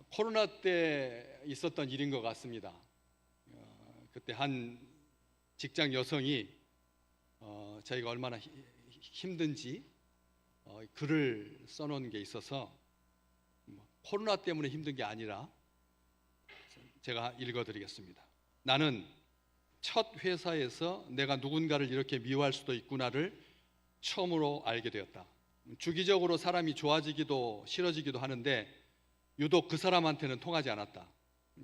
코로나 때 있었던 일인 것 같습니다. 그때 한 직장 여성이 자기가 얼마나 힘든지 글을 써놓은 게 있어서 코로나 때문에 힘든 게 아니라 제가 읽어드리겠습니다. 나는 첫 회사에서 내가 누군가를 이렇게 미워할 수도 있구나를 처음으로 알게 되었다. 주기적으로 사람이 좋아지기도 싫어지기도 하는데 유독 그 사람한테는 통하지 않았다.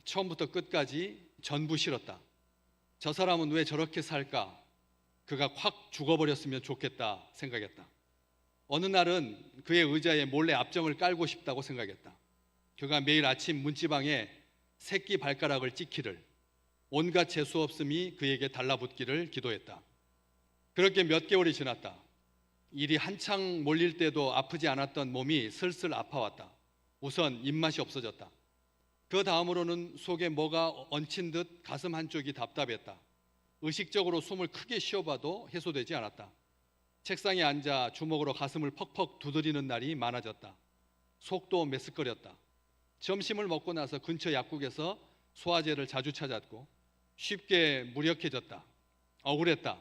처음부터 끝까지 전부 싫었다. 저 사람은 왜 저렇게 살까? 그가 확 죽어버렸으면 좋겠다 생각했다. 어느 날은 그의 의자에 몰래 압정을 깔고 싶다고 생각했다. 그가 매일 아침 문지방에 새끼 발가락을 찍기를, 온갖 재수 없음이 그에게 달라붙기를 기도했다. 그렇게 몇 개월이 지났다. 일이 한창 몰릴 때도 아프지 않았던 몸이 슬슬 아파왔다. 우선 입맛이 없어졌다. 그 다음으로는 속에 뭐가 얹힌 듯 가슴 한쪽이 답답했다. 의식적으로 숨을 크게 쉬어봐도 해소되지 않았다. 책상에 앉아 주먹으로 가슴을 퍽퍽 두드리는 날이 많아졌다. 속도 메스꺼렸다. 점심을 먹고 나서 근처 약국에서 소화제를 자주 찾았고 쉽게 무력해졌다. 억울했다.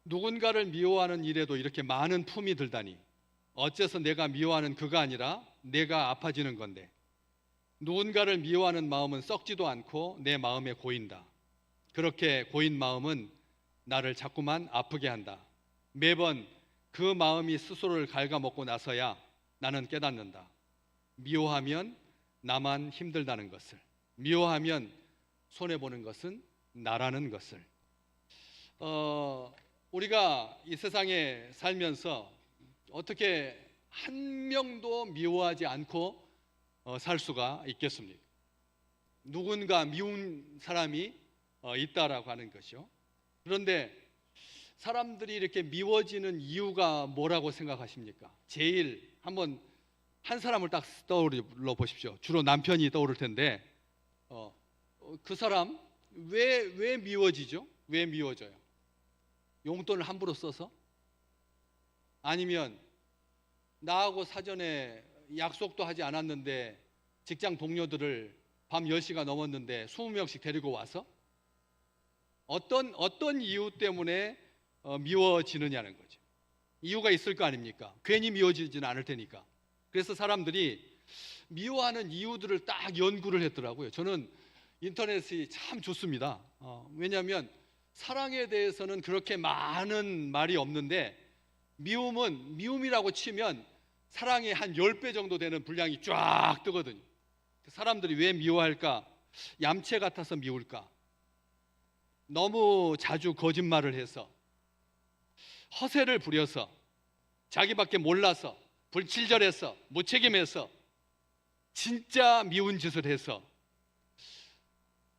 누군가를 미워하는 일에도 이렇게 많은 품이 들다니. 어째서 내가 미워하는 그가 아니라 내가 아파지는 건데. 누군가를 미워하는 마음은 썩지도 않고 내 마음에 고인다. 그렇게 고인 마음은 나를 자꾸만 아프게 한다. 매번 그 마음이 스스로를 갉아먹고 나서야 나는 깨닫는다. 미워하면 나만 힘들다는 것을, 미워하면 손해보는 것은 나라는 것을. 우리가 이 세상에 살면서 어떻게 한 명도 미워하지 않고 살 수가 있겠습니까? 누군가 미운 사람이 있다라고 하는 것이요. 그런데 사람들이 이렇게 미워지는 이유가 뭐라고 생각하십니까? 제일 한번 한 사람을 딱 떠올려 보십시오. 주로 남편이 떠오를 텐데 그 사람 왜 미워지죠? 왜 미워져요? 용돈을 함부로 써서? 아니면 나하고 사전에 약속도 하지 않았는데 직장 동료들을 밤 10시가 넘었는데 20명씩 데리고 와서? 어떤 이유 때문에 미워지느냐는 거죠. 이유가 있을 거 아닙니까? 괜히 미워지지는 않을 테니까. 그래서 사람들이 미워하는 이유들을 딱 연구를 했더라고요. 저는 인터넷이 참 좋습니다. 왜냐하면 사랑에 대해서는 그렇게 많은 말이 없는데 미움은 미움이라고 치면 사랑의 한 10배 정도 되는 분량이 쫙 뜨거든요. 사람들이 왜 미워할까? 얌체 같아서 미울까? 너무 자주 거짓말을 해서, 허세를 부려서, 자기밖에 몰라서, 불친절해서, 무책임해서, 진짜 미운 짓을 해서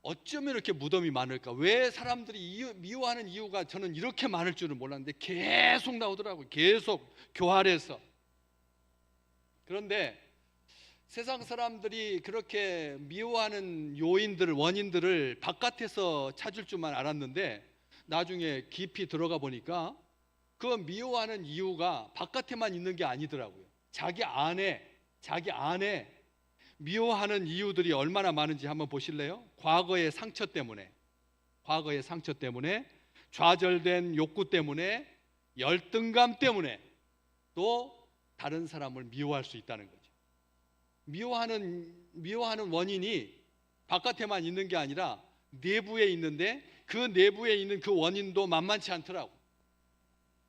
어쩌면 이렇게 무덤이 많을까? 왜 사람들이 미워하는 이유가 저는 이렇게 많을 줄은 몰랐는데 계속 나오더라고요. 계속 교활해서. 그런데 세상 사람들이 그렇게 미워하는 요인들을, 원인들을 바깥에서 찾을 줄만 알았는데 나중에 깊이 들어가 보니까 그 미워하는 이유가 바깥에만 있는 게 아니더라고요. 자기 안에 미워하는 이유들이 얼마나 많은지 한번 보실래요? 과거의 상처 때문에, 좌절된 욕구 때문에, 열등감 때문에 또 다른 사람을 미워할 수 있다는 거죠. 미워하는 원인이 바깥에만 있는 게 아니라 내부에 있는데 그 내부에 있는 그 원인도 만만치 않더라고.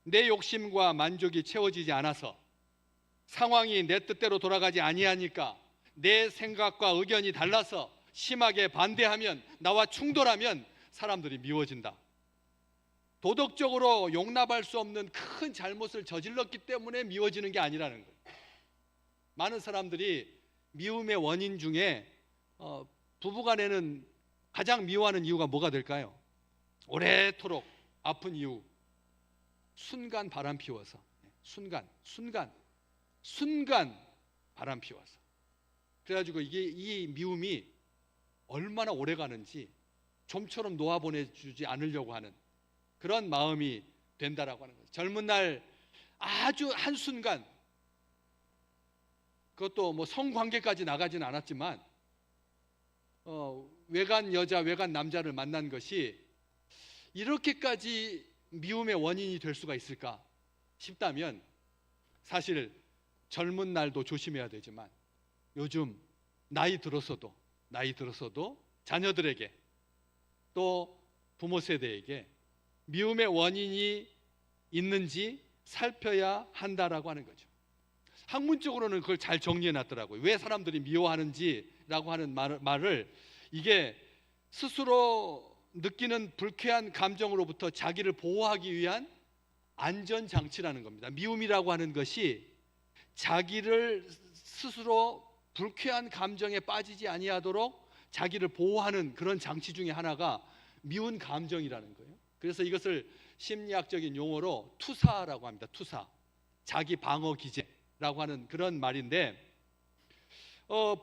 내 욕심과 만족이 채워지지 않아서, 상황이 내 뜻대로 돌아가지 아니하니까, 내 생각과 의견이 달라서 심하게 반대하면, 나와 충돌하면 사람들이 미워진다. 도덕적으로 용납할 수 없는 큰 잘못을 저질렀기 때문에 미워지는 게 아니라는 거예요. 많은 사람들이 미움의 원인 중에 부부간에는 가장 미워하는 이유가 뭐가 될까요? 오래도록 아픈 이유, 순간 바람 피워서, 순간 바람 피워서. 그래가지고 이 미움이 얼마나 오래 가는지 좀처럼 놓아보내주지 않으려고 하는 그런 마음이 된다라고 하는 거죠. 젊은 날 아주 한순간, 그것도 뭐 성관계까지 나가지는 않았지만 외간 여자, 외간 남자를 만난 것이 이렇게까지 미움의 원인이 될 수가 있을까 싶다면, 사실 젊은 날도 조심해야 되지만 요즘 나이 들어서도 자녀들에게 또 부모 세대에게 미움의 원인이 있는지 살펴야 한다라고 하는 거죠. 학문적으로는 그걸 잘 정리해 놨더라고요. 왜 사람들이 미워하는지라고 하는 말을, 이게 스스로 느끼는 불쾌한 감정으로부터 자기를 보호하기 위한 안전장치라는 겁니다. 미움이라고 하는 것이 자기를 스스로 불쾌한 감정에 빠지지 아니하도록 자기를 보호하는 그런 장치 중에 하나가 미운 감정이라는 거예요. 그래서 이것을 심리학적인 용어로 투사라고 합니다. 투사, 자기 방어 기제라고 하는 그런 말인데,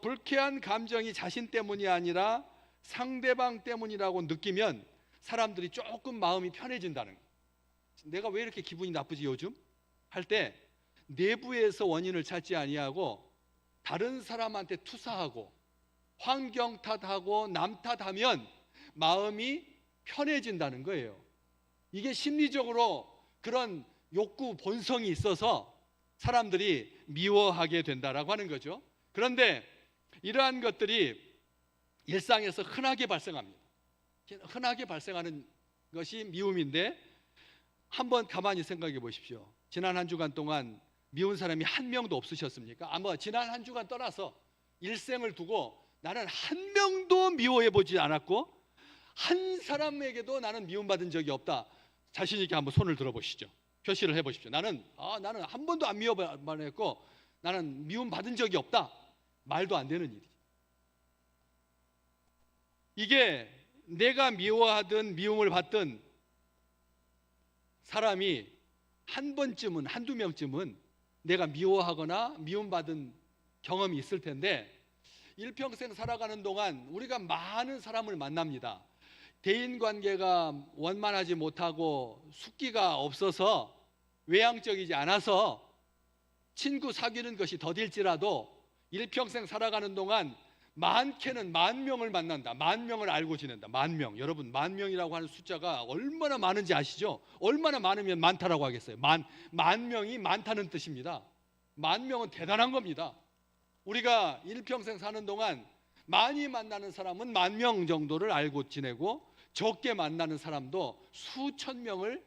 불쾌한 감정이 자신 때문이 아니라 상대방 때문이라고 느끼면 사람들이 조금 마음이 편해진다는 거예요. 내가 왜 이렇게 기분이 나쁘지 요즘? 할 때 내부에서 원인을 찾지 아니하고 다른 사람한테 투사하고 환경 탓하고 남 탓하면 마음이 편해진다는 거예요. 이게 심리적으로 그런 욕구 본성이 있어서 사람들이 미워하게 된다라고 하는 거죠. 그런데 이러한 것들이 일상에서 흔하게 발생합니다. 흔하게 발생하는 것이 미움인데, 한번 가만히 생각해 보십시오. 지난 한 주간 동안 미운 사람이 한 명도 없으셨습니까? 아마 지난 한 주간 떠나서 일생을 두고 나는 한 명도 미워해 보지 않았고 한 사람에게도 나는 미움받은 적이 없다. 자신 있게 한번 손을 들어 보시죠. 표시를 해 보십시오. 나는 한 번도 안 미워했고 나는 미움받은 적이 없다. 말도 안 되는 일이지. 이게 내가 미워하든 미움을 받든 사람이 한 번쯤은, 한두 명쯤은 내가 미워하거나 미움받은 경험이 있을 텐데, 일평생 살아가는 동안 우리가 많은 사람을 만납니다. 대인관계가 원만하지 못하고 숙기가 없어서 외향적이지 않아서 친구 사귀는 것이 더딜지라도 일평생 살아가는 동안 많게는 10,000명을 만난다. 10,000명을 알고 지낸다. 10,000명. 여러분, 10,000명이라고 하는 숫자가 얼마나 많은지 아시죠? 얼마나 많으면 많다라고 하겠어요? 10,000명이 많다는 뜻입니다. 10,000명은 대단한 겁니다. 우리가 일평생 사는 동안 많이 만나는 사람은 10,000명 정도를 알고 지내고, 적게 만나는 사람도 수천 명을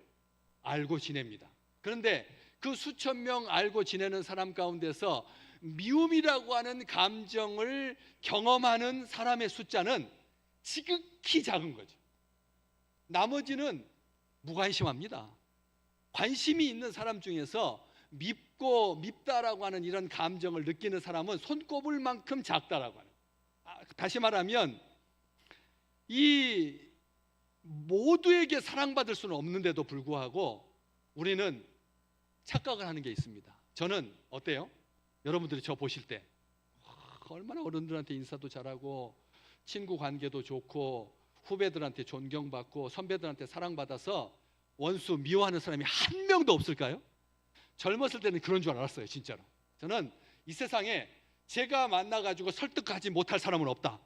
알고 지냅니다. 그런데 그 수천 명 알고 지내는 사람 가운데서 미움이라고 하는 감정을 경험하는 사람의 숫자는 지극히 작은 거죠. 나머지는 무관심합니다. 관심이 있는 사람 중에서 밉다라고 하는 이런 감정을 느끼는 사람은 손꼽을 만큼 작다라고 하는. 다시 말하면 이 모두에게 사랑받을 수는 없는데도 불구하고 우리는 착각을 하는 게 있습니다. 저는 어때요? 여러분들이 저 보실 때 얼마나 어른들한테 인사도 잘하고 친구 관계도 좋고 후배들한테 존경받고 선배들한테 사랑받아서 원수 미워하는 사람이 한 명도 없을까요? 젊었을 때는 그런 줄 알았어요. 진짜로. 저는 이 세상에 제가 만나가지고 설득하지 못할 사람은 없다.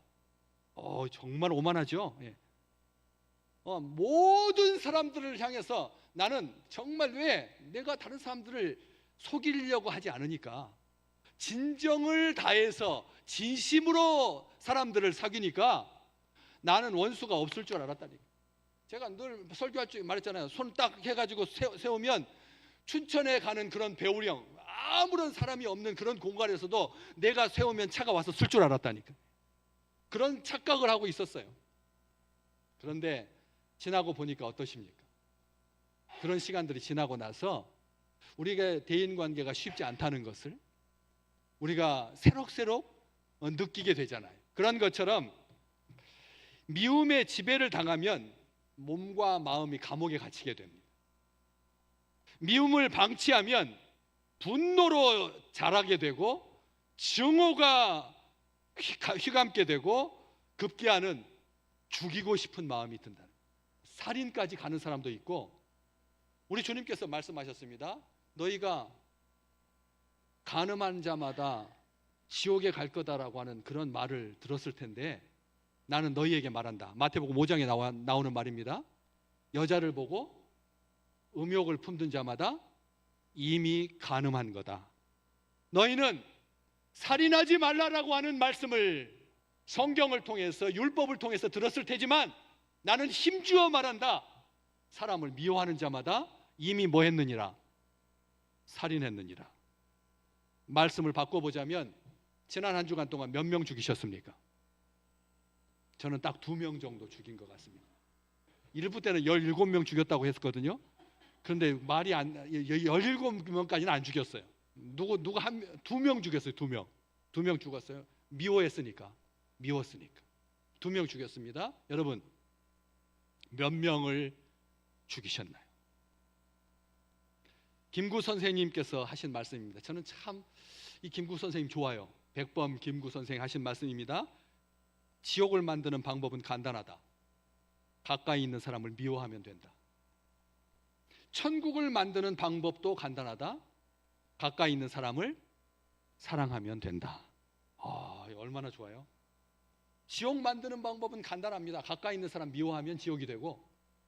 정말 오만하죠. 예. 모든 사람들을 향해서 나는 정말, 왜 내가 다른 사람들을 속이려고 하지 않으니까, 진정을 다해서 진심으로 사람들을 사귀니까 나는 원수가 없을 줄 알았다니까. 제가 늘 설교할 때 말했잖아요. 손 딱 해가지고 세우면 춘천에 가는 그런 배우령, 아무런 사람이 없는 그런 공간에서도 내가 세우면 차가 와서 쓸 줄 알았다니까. 그런 착각을 하고 있었어요. 그런데 지나고 보니까 어떠십니까? 그런 시간들이 지나고 나서 우리가 대인관계가 쉽지 않다는 것을 우리가 새록새록 느끼게 되잖아요. 그런 것처럼 미움의 지배를 당하면 몸과 마음이 감옥에 갇히게 됩니다. 미움을 방치하면 분노로 자라게 되고 증오가 휘감게 되고 급기야는 죽이고 싶은 마음이 든다. 살인까지 가는 사람도 있고, 우리 주님께서 말씀하셨습니다. 너희가 간음한 자마다 지옥에 갈 거다라고 하는 그런 말을 들었을 텐데, 나는 너희에게 말한다. 마태복음 5장에 나오는 말입니다. 여자를 보고 음욕을 품든 자마다 이미 간음한 거다. 너희는 살인하지 말라라고 하는 말씀을 성경을 통해서 율법을 통해서 들었을 테지만 나는 힘주어 말한다. 사람을 미워하는 자마다 이미 뭐 했느니라? 살인했느니라. 말씀을 바꿔보자면 지난 한 주간 동안 몇 명 죽이셨습니까? 저는 딱 2명 정도 죽인 것 같습니다. 일부 때는 17명 죽였다고 했거든요. 그런데 말이 17명까지는 안 죽였어요. 누가 2명 죽였어요. 2명 죽었어요. 미워했으니까. 2명 죽였습니다. 여러분, 몇 명을 죽이셨나요? 김구 선생님께서 하신 말씀입니다. 저는 참 이 김구 선생님 좋아요. 백범 김구 선생 하신 말씀입니다. 지옥을 만드는 방법은 간단하다. 가까이 있는 사람을 미워하면 된다. 천국을 만드는 방법도 간단하다. 가까이 있는 사람을 사랑하면 된다. 얼마나 좋아요? 지옥 만드는 방법은 간단합니다. 가까이 있는 사람 미워하면 지옥이 되고,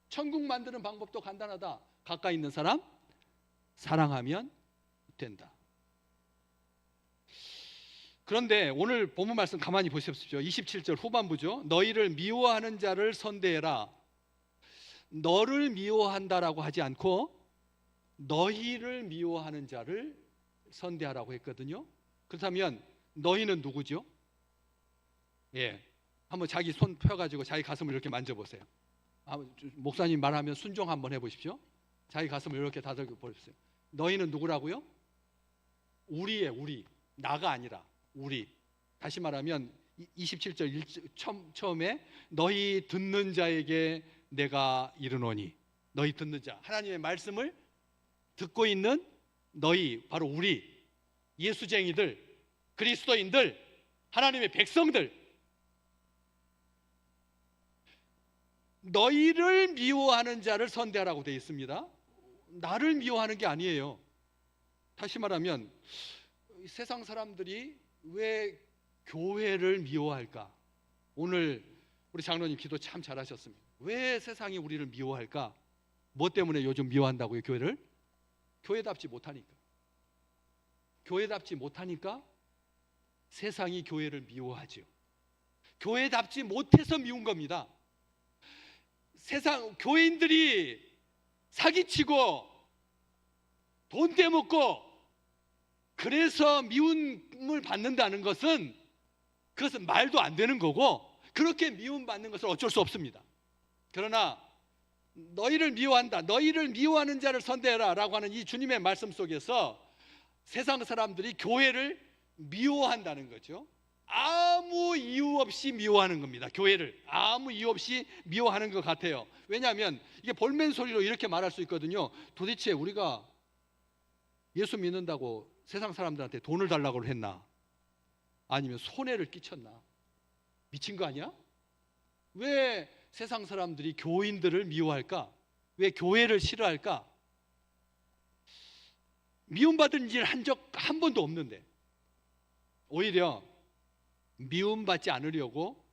천국 만드는 방법도 간단하다. 가까이 있는 사람 사랑하면 된다. 그런데 오늘 본문 말씀 가만히 보십시오. 27절 후반부죠. 너희를 미워하는 자를 선대해라. 너를 미워한다라고 하지 않고 너희를 미워하는 자를 선대하라고 했거든요. 그렇다면 너희는 누구죠? 한번 자기 손 펴가지고 자기 가슴을 이렇게 만져보세요. 목사님 말하면 순종 한번 해보십시오. 자기 가슴을 이렇게 다듬어 보십시오. 너희는 누구라고요? 우리의 우리. 나가 아니라 우리. 다시 말하면 27절 처음에 너희 듣는 자에게 내가 이르노니, 너희 듣는 자, 하나님의 말씀을 듣고 있는 너희, 바로 우리 예수쟁이들, 그리스도인들, 하나님의 백성들, 너희를 미워하는 자를 선대하라고 되어 있습니다. 나를 미워하는 게 아니에요. 다시 말하면 세상 사람들이 왜 교회를 미워할까? 오늘 우리 장로님 기도 참 잘하셨습니다. 왜 세상이 우리를 미워할까? 뭐 때문에 요즘 미워한다고요? 교회를? 교회답지 못하니까. 교회답지 못하니까 세상이 교회를 미워하죠. 교회답지 못해서 미운 겁니다. 세상 교인들이 사기치고 돈 떼먹고 그래서 미움을 받는다는 것은, 그것은 말도 안 되는 거고, 그렇게 미움받는 것은 어쩔 수 없습니다. 그러나 너희를 미워한다, 너희를 미워하는 자를 선대해라 라고 하는 이 주님의 말씀 속에서 세상 사람들이 교회를 미워한다는 거죠. 아무 이유 없이 미워하는 겁니다. 교회를 아무 이유 없이 미워하는 것 같아요. 왜냐하면 이게 볼멘 소리로 이렇게 말할 수 있거든요. 도대체 우리가 예수 믿는다고 세상 사람들한테 돈을 달라고 했나? 아니면 손해를 끼쳤나? 미친 거 아니야? 왜 세상 사람들이 교인들을 미워할까? 왜 교회를 싫어할까? 미움받은 일 한 적 한 번도 없는데, 오히려 미움받지 않으려고,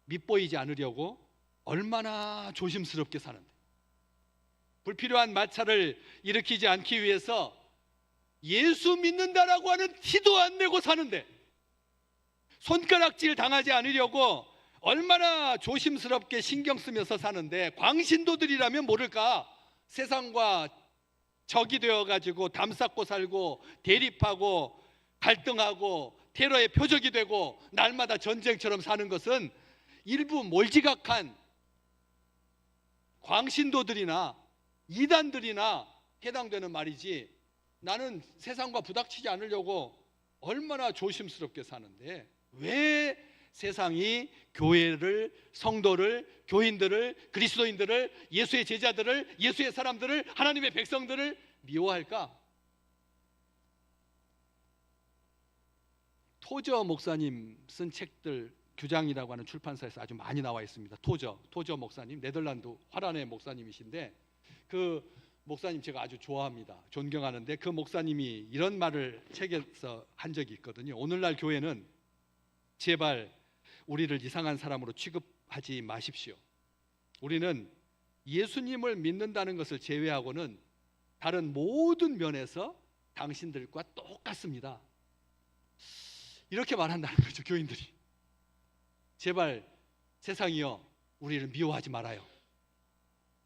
밉보이지 않으려고 얼마나 조심스럽게 사는데, 불필요한 마찰을 일으키지 않기 위해서 예수 믿는다라고 하는 티도 안 내고 사는데, 손가락질 당하지 않으려고 얼마나 조심스럽게 신경 쓰면서 사는데, 광신도들이라면 모를까? 세상과 적이 되어가지고 담쌓고 살고 대립하고 갈등하고 테러의 표적이 되고 날마다 전쟁처럼 사는 것은 일부 몰지각한 광신도들이나 이단들이나 해당되는 말이지, 나는 세상과 부닥치지 않으려고 얼마나 조심스럽게 사는데 왜 세상이 교회를, 성도를, 교인들을, 그리스도인들을, 예수의 제자들을, 예수의 사람들을, 하나님의 백성들을 미워할까? 토저 목사님 쓴 책들, 규장이라고 하는 출판사에서 아주 많이 나와 있습니다. 토저 목사님, 네덜란드 화란의 목사님이신데, 그 목사님 제가 아주 좋아합니다. 존경하는데, 그 목사님이 이런 말을 책에서 한 적이 있거든요. 오늘날 교회는 제발 우리를 이상한 사람으로 취급하지 마십시오. 우리는 예수님을 믿는다는 것을 제외하고는 다른 모든 면에서 당신들과 똑같습니다. 이렇게 말한다는 거죠, 교인들이. 제발 세상이여, 우리를 미워하지 말아요.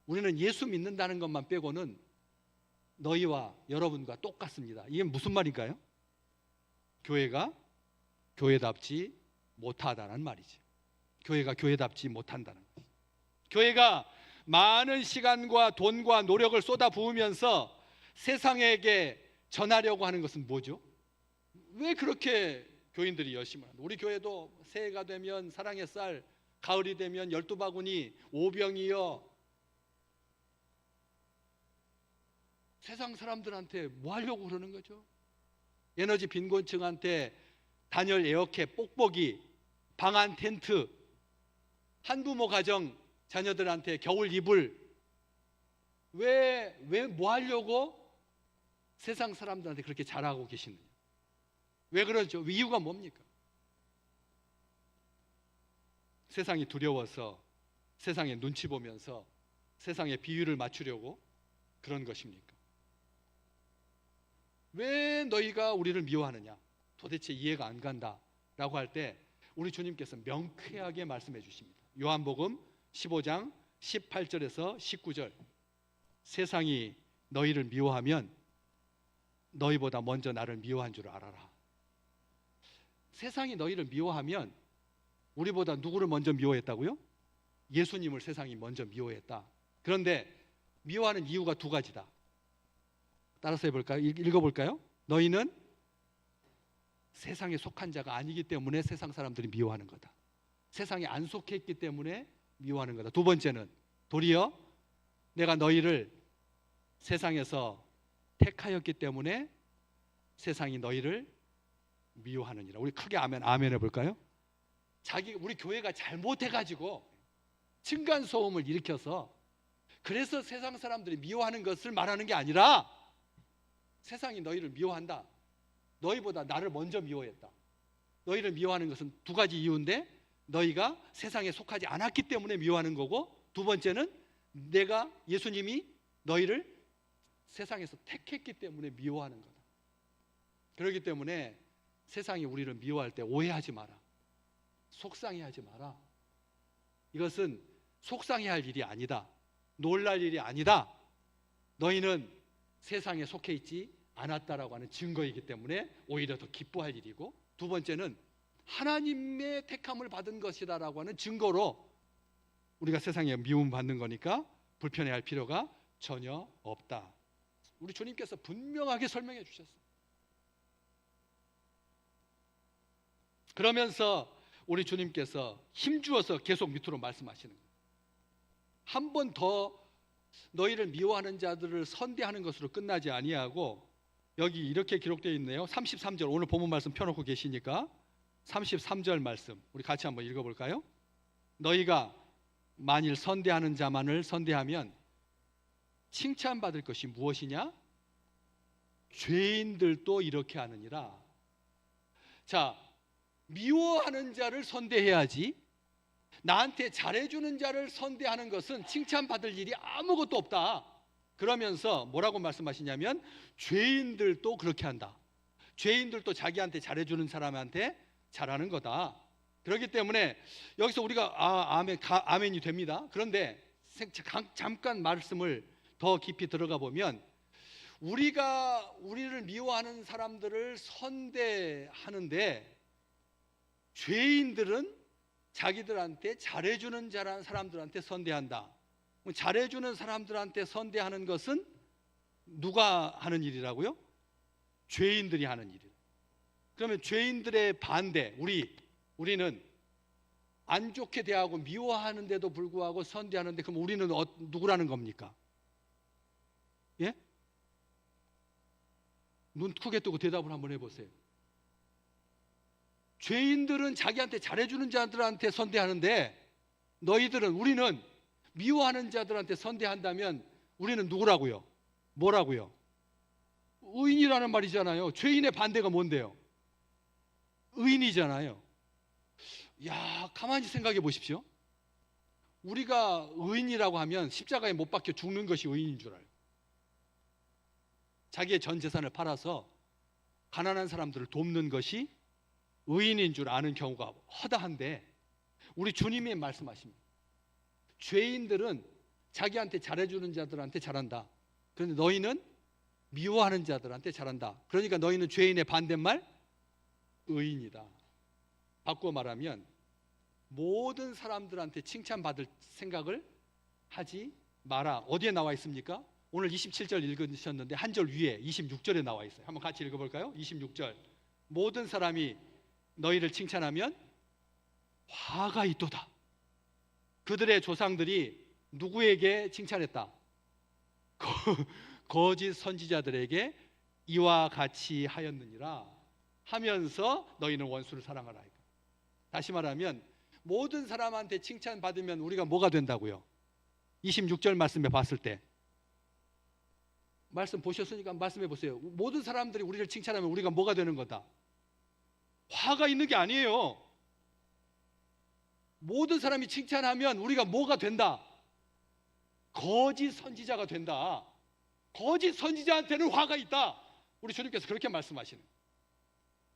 우리는 예수 믿는다는 것만 빼고는 너희와 여러분과 똑같습니다. 이게 무슨 말인가요? 교회가 교회답지 못하다는 말이죠. 교회가 교회답지 못한다는 거죠. 교회가 많은 시간과 돈과 노력을 쏟아 부으면서 세상에게 전하려고 하는 것은 뭐죠? 왜 그렇게 교인들이 열심히 하는가? 우리 교회도 새해가 되면 사랑의 쌀, 가을이 되면 12바구니, 오병이어. 세상 사람들한테 뭐 하려고 그러는 거죠? 에너지 빈곤층한테 단열 에어캡, 뽁뽁이, 방한 텐트, 한부모 가정 자녀들한테 겨울 이불. 왜 뭐 하려고 세상 사람들한테 그렇게 잘하고 계시느냐? 왜 그러죠? 이유가 뭡니까? 세상이 두려워서, 세상의 눈치 보면서 세상의 비율을 맞추려고 그런 것입니까? 왜 너희가 우리를 미워하느냐? 도대체 이해가 안 간다라고 할 때 우리 주님께서 명쾌하게 말씀해 주십니다. 요한복음 15장 18절에서 19절. 세상이 너희를 미워하면 너희보다 먼저 나를 미워한 줄 알아라. 세상이 너희를 미워하면 우리보다 누구를 먼저 미워했다고요? 예수님을 세상이 먼저 미워했다. 그런데 미워하는 이유가 두 가지다. 따라서 해볼까요? 읽어볼까요? 너희는 세상에 속한 자가 아니기 때문에 세상 사람들이 미워하는 거다. 세상에 안 속했기 때문에 미워하는 거다. 두 번째는 도리어 내가 너희를 세상에서 택하였기 때문에 세상이 너희를 미워하느니라. 우리 크게 아멘 해볼까요? 우리 교회가 잘못해가지고 층간소음을 일으켜서 그래서 세상 사람들이 미워하는 것을 말하는 게 아니라 세상이 너희를 미워한다. 너희보다 나를 먼저 미워했다. 너희를 미워하는 것은 두 가지 이유인데 너희가 세상에 속하지 않았기 때문에 미워하는 거고, 두 번째는 내가 예수님이 너희를 세상에서 택했기 때문에 미워하는 거다. 그렇기 때문에 세상이 우리를 미워할 때 오해하지 마라. 속상해하지 마라. 이것은 속상해할 일이 아니다. 놀랄 일이 아니다. 너희는 세상에 속해 있지 않았다라고 하는 증거이기 때문에 오히려 더 기뻐할 일이고, 두 번째는 하나님의 택함을 받은 것이다라고 하는 증거로 우리가 세상에 미움 받는 거니까 불편해할 필요가 전혀 없다. 우리 주님께서 분명하게 설명해 주셨어요. 그러면서 우리 주님께서 힘주어서 계속 밑으로 말씀하시는 거예요. 한 번 더 너희를 미워하는 자들을 선대하는 것으로 끝나지 아니하고, 여기 이렇게 기록되어 있네요. 33절, 오늘 본문 말씀 펴놓고 계시니까 33절 말씀 우리 같이 한번 읽어볼까요? 너희가 만일 선대하는 자만을 선대하면 칭찬받을 것이 무엇이냐? 죄인들도 이렇게 하느니라. 자, 미워하는 자를 선대해야지 나한테 잘해주는 자를 선대하는 것은 칭찬받을 일이 아무것도 없다. 그러면서 뭐라고 말씀하시냐면 죄인들도 그렇게 한다. 죄인들도 자기한테 잘해주는 사람한테 잘하는 거다. 그렇기 때문에 여기서 우리가 아멘이 됩니다. 그런데 잠깐 말씀을 더 깊이 들어가 보면 우리가 우리를 미워하는 사람들을 선대하는데 죄인들은 자기들한테 잘해주는 사람들한테 선대한다. 잘해주는 사람들한테 선대하는 것은 누가 하는 일이라고요? 죄인들이 하는 일이에요. 그러면 죄인들의 반대, 우리는 안 좋게 대하고 미워하는데도 불구하고 선대하는데, 그럼 우리는 누구라는 겁니까? 예? 눈 크게 뜨고 대답을 한번 해보세요. 죄인들은 자기한테 잘해주는 자들한테 선대하는데 우리는 미워하는 자들한테 선대한다면 우리는 누구라고요? 뭐라고요? 의인이라는 말이잖아요. 죄인의 반대가 뭔데요? 의인이잖아요. 야, 가만히 생각해 보십시오. 우리가 의인이라고 하면 십자가에 못 박혀 죽는 것이 의인인 줄 알고, 자기의 전 재산을 팔아서 가난한 사람들을 돕는 것이 의인인 줄 아는 경우가 허다한데, 우리 주님이 말씀하십니다. 죄인들은 자기한테 잘해주는 자들한테 잘한다. 그런데 너희는 미워하는 자들한테 잘한다. 그러니까 너희는 죄인의 반대말 의인이다. 바꾸어 말하면 모든 사람들한테 칭찬받을 생각을 하지 마라. 어디에 나와 있습니까? 오늘 27절 읽으셨는데 한 절 위에 26절에 나와 있어요. 한번 같이 읽어볼까요? 26절. 모든 사람이 너희를 칭찬하면 화가 있도다. 그들의 조상들이 누구에게 칭찬했다? 거짓 선지자들에게 이와 같이 하였느니라 하면서 너희는 원수를 사랑하라. 다시 말하면 모든 사람한테 칭찬받으면 우리가 뭐가 된다고요? 26절 말씀에 봤을 때, 말씀 보셨으니까 말씀해 보세요. 모든 사람들이 우리를 칭찬하면 우리가 뭐가 되는 거다? 화가 있는 게 아니에요. 모든 사람이 칭찬하면 우리가 뭐가 된다? 거짓 선지자가 된다. 거짓 선지자한테는 화가 있다. 우리 주님께서 그렇게 말씀하시는.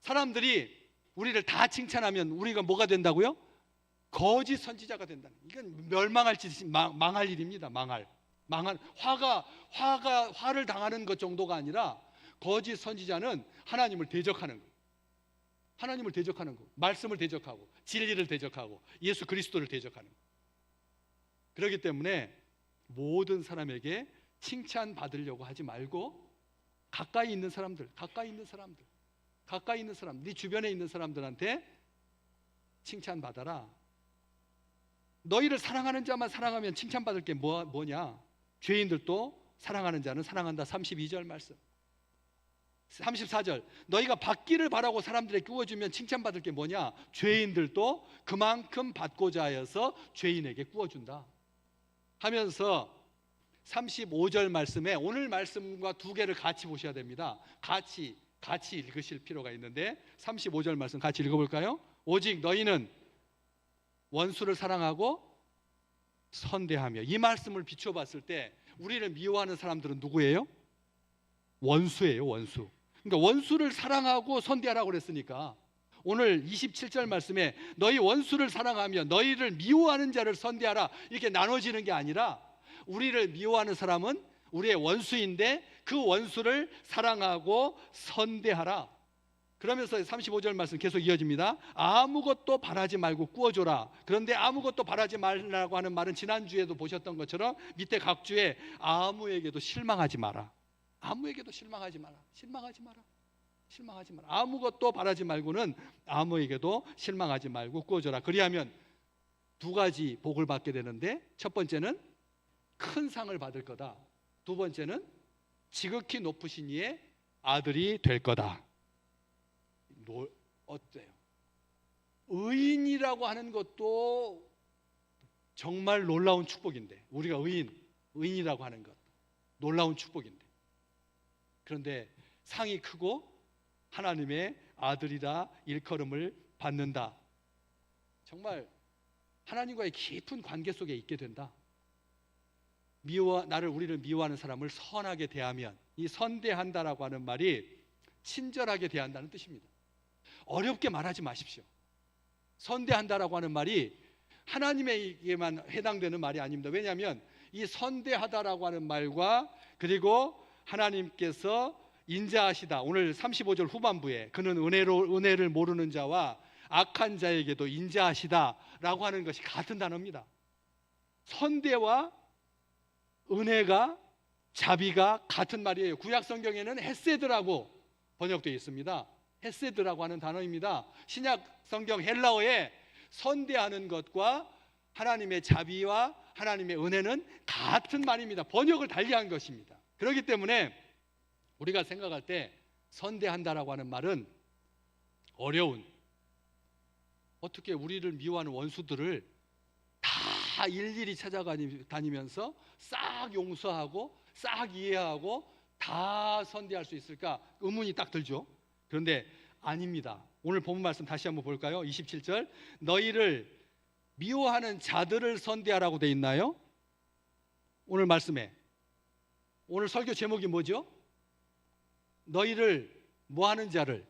사람들이 우리를 다 칭찬하면 우리가 뭐가 된다고요? 거짓 선지자가 된다는. 이건 멸망할 짓, 망할 일입니다. 망할 화를 당하는 것 정도가 아니라, 거짓 선지자는 하나님을 대적하는 거, 하나님을 대적하는 거, 말씀을 대적하고 진리를 대적하고 예수 그리스도를 대적하는 거. 그렇기 때문에 모든 사람에게 칭찬 받으려고 하지 말고 가까이 있는 사람들, 네 주변에 있는 사람들한테 칭찬 받아라. 너희를 사랑하는 자만 사랑하면 칭찬받을 게 뭐냐? 죄인들도 사랑하는 자는 사랑한다. 32절 말씀. 34절. 너희가 받기를 바라고 사람들에게 구워주면 칭찬받을 게 뭐냐? 죄인들도 그만큼 받고자 하여서 죄인에게 구워준다 하면서 35절 말씀에 오늘 말씀과 두 개를 같이 보셔야 됩니다. 같이 읽으실 필요가 있는데 35절 말씀 같이 읽어볼까요? 오직 너희는 원수를 사랑하고 선대하며. 이 말씀을 비추어 봤을 때 우리를 미워하는 사람들은 누구예요? 원수예요, 원수. 그러니까 원수를 사랑하고 선대하라고 그랬으니까 오늘 27절 말씀에 너희 원수를 사랑하며 너희를 미워하는 자를 선대하라, 이렇게 나눠지는 게 아니라, 우리를 미워하는 사람은 우리의 원수인데 그 원수를 사랑하고 선대하라. 그러면서 35절 말씀 계속 이어집니다. 아무것도 바라지 말고 구워줘라. 그런데 아무것도 바라지 말라고 하는 말은 지난주에도 보셨던 것처럼 밑에 각주에 아무에게도 실망하지 마라. 아무에게도 실망하지 마라. 아무것도 바라지 말고는 아무에게도 실망하지 말고 구워줘라. 그리하면 두 가지 복을 받게 되는데, 첫 번째는 큰 상을 받을 거다. 두 번째는 지극히 높으신 이의 아들이 될 거다. 어때요? 의인이라고 하는 것도 정말 놀라운 축복인데, 우리가 의인이라고 하는 것 놀라운 축복인데, 그런데 상이 크고 하나님의 아들이라 일컬음을 받는다. 정말 하나님과의 깊은 관계 속에 있게 된다. 우리를 미워하는 사람을 선하게 대하면, 이 선대한다라고 하는 말이 친절하게 대한다는 뜻입니다. 어렵게 말하지 마십시오. 선대한다라고 하는 말이 하나님에게만 해당되는 말이 아닙니다. 왜냐하면 이 선대하다라고 하는 말과, 그리고 하나님께서 인자하시다, 오늘 35절 후반부에 그는 은혜를 모르는 자와 악한 자에게도 인자하시다라고 하는 것이 같은 단어입니다. 선대와 은혜가, 자비가 같은 말이에요. 구약 성경에는 헤세드라고 번역되어 있습니다. 헤세드라고 하는 단어입니다. 신약 성경 헬라어에 선대하는 것과 하나님의 자비와 하나님의 은혜는 같은 말입니다. 번역을 달리한 것입니다. 그렇기 때문에 우리가 생각할 때 선대한다라고 하는 말은 어려운, 어떻게 우리를 미워하는 원수들을 다 일일이 찾아다니면서 싹 용서하고 싹 이해하고 다 선대할 수 있을까 의문이 딱 들죠. 그런데 아닙니다. 오늘 본문 말씀 다시 한번 볼까요? 27절. 너희를 미워하는 자들을 선대하라고 돼 있나요? 오늘 말씀에. 오늘 설교 제목이 뭐죠? 너희를 뭐하는 자를,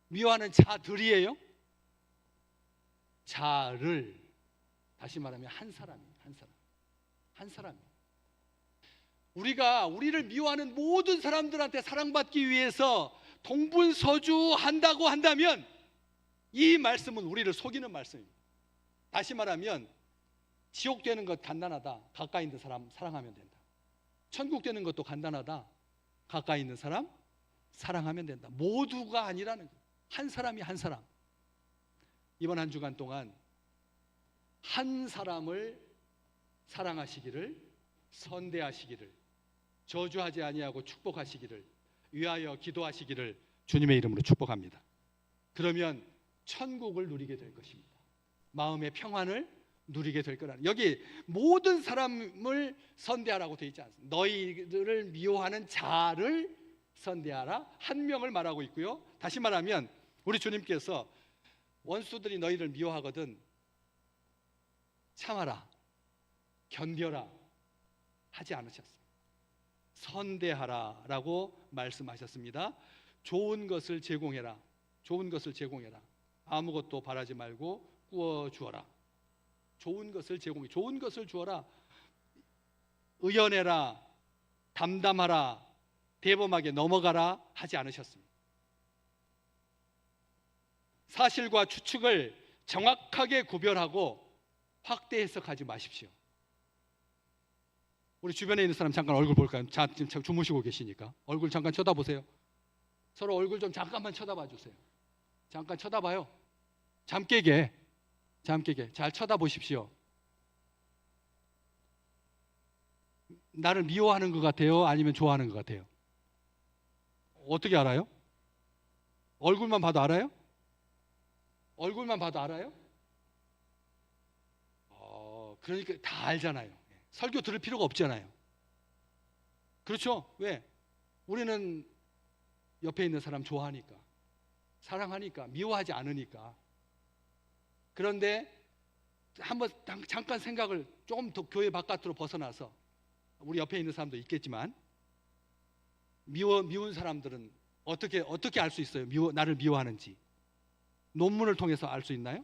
미워하는 자들이에요? 자를, 다시 말하면 한 사람이에요. 한 사람이. 우리를 미워하는 모든 사람들한테 사랑받기 위해서 동분서주한다고 한다면 이 말씀은 우리를 속이는 말씀입니다. 다시 말하면 지옥 되는 것 간단하다. 가까이 있는 사람 사랑하면 된다. 천국 되는 것도 간단하다. 가까이 있는 사람 사랑하면 된다. 모두가 아니라는 거예요. 한 사람이 한 사람. 이번 한 주간 동안 한 사람을 사랑하시기를, 선대하시기를, 저주하지 아니하고 축복하시기를 위하여 기도하시기를 주님의 이름으로 축복합니다. 그러면 천국을 누리게 될 것입니다. 마음의 평안을 누리게 될 거라는. 여기 모든 사람을 선대하라고 되어 있지 않습니다. 너희들을 미워하는 자를 선대하라, 한 명을 말하고 있고요. 다시 말하면 우리 주님께서 원수들이 너희를 미워하거든 참아라, 견뎌라 하지 않으셨습니다. 선대하라 라고 말씀하셨습니다. 좋은 것을 제공해라. 좋은 것을 제공해라. 아무것도 바라지 말고 구워 주어라. 좋은 것을 제공해. 좋은 것을 주어라. 의연해라. 담담하라. 대범하게 넘어가라 하지 않으셨습니다. 사실과 추측을 정확하게 구별하고 확대 해석하지 마십시오. 우리 주변에 있는 사람 잠깐 얼굴 볼까요? 자, 지금 주무시고 계시니까 얼굴 잠깐 쳐다보세요. 서로 얼굴 좀 잠깐만 쳐다봐 주세요. 잠깐 쳐다봐요. 잠 깨게 잘 쳐다보십시오. 나를 미워하는 것 같아요? 아니면 좋아하는 것 같아요? 어떻게 알아요? 얼굴만 봐도 알아요? 얼굴만 봐도 알아요? 그러니까 다 알잖아요. 설교 들을 필요가 없잖아요. 그렇죠? 왜? 우리는 옆에 있는 사람 좋아하니까, 사랑하니까, 미워하지 않으니까. 그런데 한번 잠깐 생각을 조금 더 교회 바깥으로 벗어나서, 우리 옆에 있는 사람도 있겠지만 미운 사람들은 어떻게 알 수 있어요? 나를 미워하는지 논문을 통해서 알 수 있나요?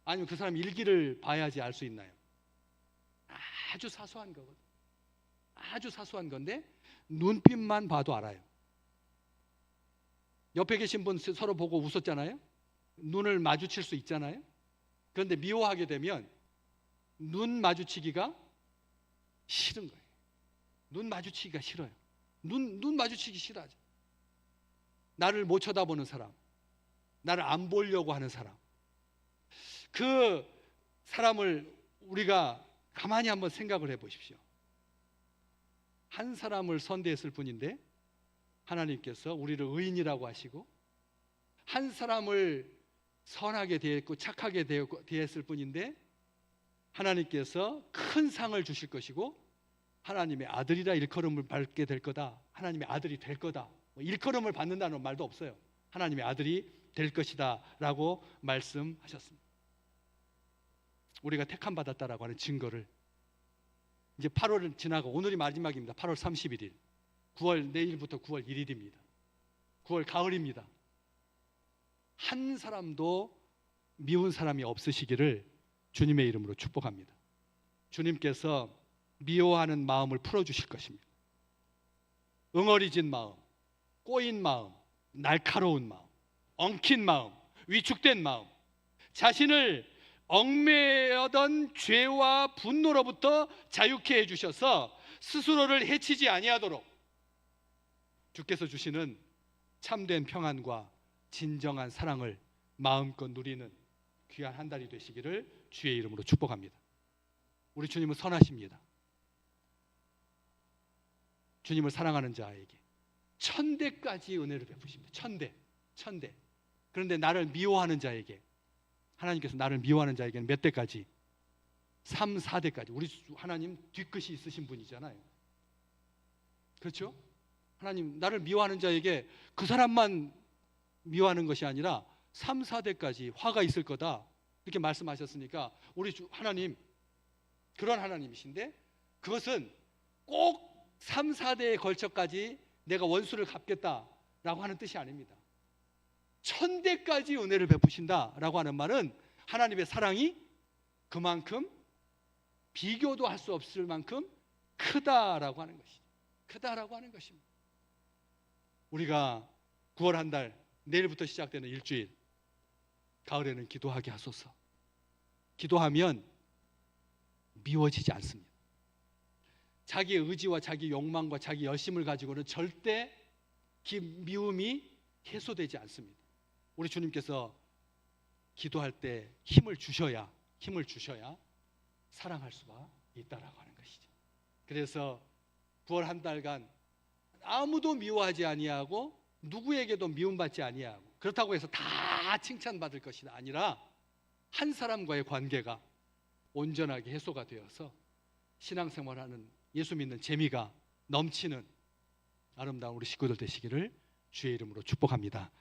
아니면 그 사람 일기를 봐야지 알 수 있나요? 아주 사소한 거거든. 아주 사소한 건데 눈빛만 봐도 알아요. 옆에 계신 분 서로 보고 웃었잖아요. 눈을 마주칠 수 있잖아요. 그런데 미워하게 되면 눈 마주치기가 싫은 거예요. 눈 마주치기가 싫어요. 눈 마주치기 싫어하죠. 나를 못 쳐다보는 사람, 나를 안 보려고 하는 사람, 그 사람을 우리가 가만히 한번 생각을 해보십시오. 한 사람을 선대했을 뿐인데 하나님께서 우리를 의인이라고 하시고, 한 사람을 선하게 대했고 착하게 대했을 뿐인데 하나님께서 큰 상을 주실 것이고, 하나님의 아들이라 일컬음을 받게 될 거다, 하나님의 아들이 될 거다, 일컬음을 받는다는 말도 없어요. 하나님의 아들이 될 것이다 라고 말씀하셨습니다. 우리가 택함 받았다라고 하는 증거를, 이제 8월을 지나고 오늘이 마지막입니다. 8월 31일 9월, 내일부터 9월 1일입니다 9월 가을입니다. 한 사람도 미운 사람이 없으시기를 주님의 이름으로 축복합니다. 주님께서 미워하는 마음을 풀어주실 것입니다. 응어리진 마음, 꼬인 마음, 날카로운 마음, 엉킨 마음, 위축된 마음, 자신을 얽매여던 죄와 분노로부터 자유케 해주셔서 스스로를 해치지 아니하도록 주께서 주시는 참된 평안과 진정한 사랑을 마음껏 누리는 귀한 한 달이 되시기를 주의 이름으로 축복합니다. 우리 주님은 선하십니다. 주님을 사랑하는 자에게 1000대까지 은혜를 베푸십니다. 1000대. 그런데 나를 미워하는 자에게, 하나님께서 나를 미워하는 자에게는 몇 대까지? 3, 4대까지. 우리 하나님 뒤끝이 있으신 분이잖아요. 그렇죠? 하나님 나를 미워하는 자에게 그 사람만 미워하는 것이 아니라 3, 4대까지 화가 있을 거다 이렇게 말씀하셨으니까 우리 하나님 그런 하나님이신데 그것은 꼭 3, 4대에 걸쳐까지 내가 원수를 갚겠다라고 하는 뜻이 아닙니다. 1000대까지 은혜를 베푸신다라고 하는 말은 하나님의 사랑이 그만큼 비교도 할 수 없을 만큼 크다라고 하는 것이죠. 크다라고 하는 것입니다. 우리가 9월 한 달 내일부터 시작되는 일주일 가을에는 기도하게 하소서. 기도하면 미워지지 않습니다. 자기의 의지와 자기 욕망과 자기 열심을 가지고는 절대 미움이 해소되지 않습니다. 우리 주님께서 기도할 때 힘을 주셔야 사랑할 수가 있다라고 하는 것이죠. 그래서 9월 한 달간 아무도 미워하지 아니하고 누구에게도 미움받지 아니하고 그렇다고 해서 다 칭찬받을 것이 아니라 한 사람과의 관계가 온전하게 해소가 되어서 신앙생활하는 예수 믿는 재미가 넘치는 아름다운 우리 식구들 되시기를 주의 이름으로 축복합니다.